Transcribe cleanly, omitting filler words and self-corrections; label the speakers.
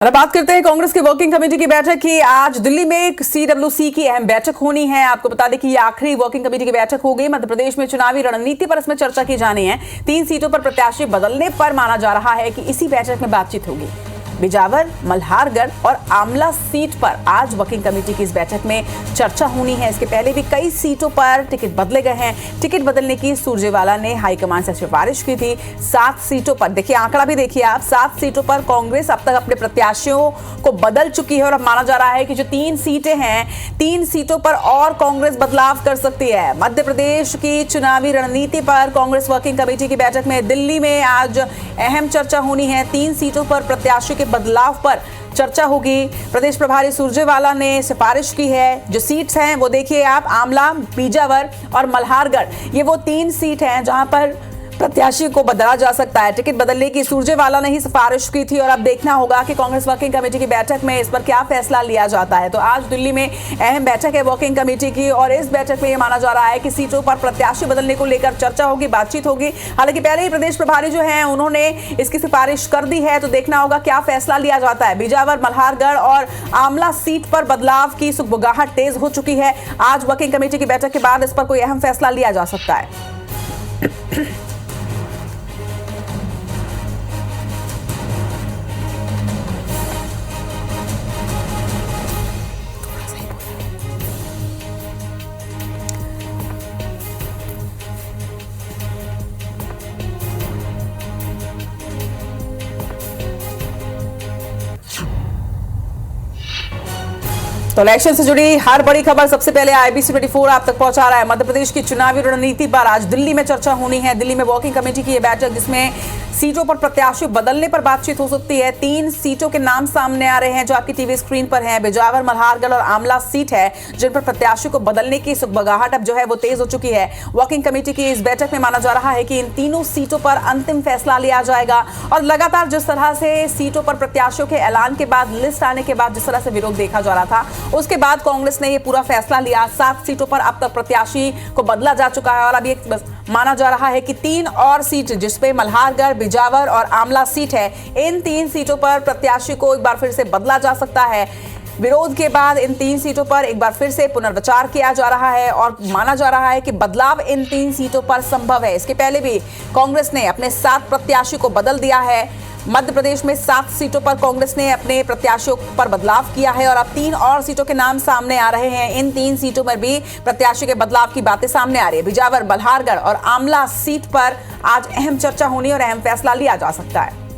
Speaker 1: और अब बात करते हैं कांग्रेस की वर्किंग कमेटी की बैठक की। आज दिल्ली में एक सीडब्ल्यूसी की अहम बैठक होनी है। आपको बता दें कि ये आखिरी वर्किंग कमेटी की बैठक हो गई। मध्य प्रदेश में चुनावी रणनीति पर इसमें चर्चा की जानी है। 3 सीटों पर प्रत्याशी बदलने पर माना जा रहा है कि इसी बैठक में बातचीत होगी। बिजावर, मल्हारगढ़ और आमला सीट पर आज वर्किंग कमेटी की इस बैठक में चर्चा होनी है। इसके पहले भी कई सीटों पर टिकट बदले गए हैं। टिकट बदलने की सुरजेवाला ने हाईकमान से सिफारिश की थी। 7 सीटों पर देखिए, आंकड़ा भी देखिए आप, 7 सीटों पर कांग्रेस अब तक अपने प्रत्याशियों को बदल चुकी है और अब माना जा रहा है कि जो 3 सीटें हैं, 3 सीटों पर और कांग्रेस बदलाव कर सकती है। मध्य प्रदेश की चुनावी रणनीति पर कांग्रेस वर्किंग कमेटी की बैठक में दिल्ली में आज अहम चर्चा होनी है। 3 सीटों पर प्रत्याशियों के बदलाव पर चर्चा होगी। प्रदेश प्रभारी सुरजेवाला ने सिफारिश की है। जो सीट्स हैं वो देखिए आप, आमला, बिजावर और मल्हारगढ़, ये वो 3 सीट हैं जहां पर प्रत्याशी को बदला जा सकता है। टिकट बदलने की सुरजेवाला ने ही सिफारिश की थी और अब देखना होगा कि कांग्रेस वर्किंग कमेटी की बैठक में इस पर क्या फैसला लिया जाता है। तो आज दिल्ली में अहम बैठक है वर्किंग कमेटी की और इस बैठक में यह माना जा रहा है कि सीटों पर प्रत्याशी बदलने को लेकर चर्चा होगी, बातचीत होगी। हालांकि पहले ही प्रदेश प्रभारी जो है उन्होंने इसकी सिफारिश कर दी है, तो देखना होगा क्या फैसला लिया जाता है। बिजावर, मल्हारगढ़ और आमला सीट पर बदलाव की सुगबुगाहट तेज हो चुकी है। आज वर्किंग कमेटी की बैठक के बाद इस पर कोई अहम फैसला लिया जा सकता है। तो इलेक्शन से जुड़ी हर बड़ी खबर सबसे पहले IBC 24 आप तक पहुंचा रहा है। मध्य प्रदेश की चुनावी रणनीति पर आज दिल्ली में चर्चा होनी है। दिल्ली में वर्किंग कमेटी की यह बैठक जिसमें सीटों पर प्रत्याशी बदलने पर बातचीत हो सकती है। 3 सीटों के नाम सामने आ रहे हैं जो आपकी टीवी स्क्रीन पर हैं। बिजावर, मल्हारगढ़ और आमला सीट है जिन पर प्रत्याशी को बदलने की सुगबुगाहट अब जो है वो तेज हो चुकी है। वर्किंग कमेटी की इस बैठक में माना जा रहा है कि इन तीनों सीटों पर अंतिम फैसला लिया जाएगा। और लगातार जिस तरह से सीटों पर प्रत्याशियों के ऐलान के बाद, लिस्ट आने के बाद जिस तरह से विरोध देखा जा रहा था, उसके बाद कांग्रेस ने यह पूरा फैसला लिया। 7 सीटों पर अब तक प्रत्याशी को बदला जा चुका है और अब ये माना जा रहा है कि 3 और सीट जिसपे मल्हारगढ़, बिजावर और आमला सीट है, इन 3 सीटों पर प्रत्याशी को एक बार फिर से बदला जा सकता है। विरोध के बाद इन 3 सीटों पर एक बार फिर से पुनर्विचार किया जा रहा है और माना जा रहा है कि बदलाव इन 3 सीटों पर संभव है। इसके पहले भी कांग्रेस ने अपने 7 प्रत्याशी को बदल दिया है। मध्य प्रदेश में 7 सीटों पर कांग्रेस ने अपने प्रत्याशियों पर बदलाव किया है और अब 3 और सीटों के नाम सामने आ रहे हैं। इन 3 सीटों पर भी प्रत्याशी के बदलाव की बातें सामने आ रही है। बिजावर, मल्हारगढ़ और आमला सीट पर आज अहम चर्चा होनी और अहम फैसला लिया जा सकता है।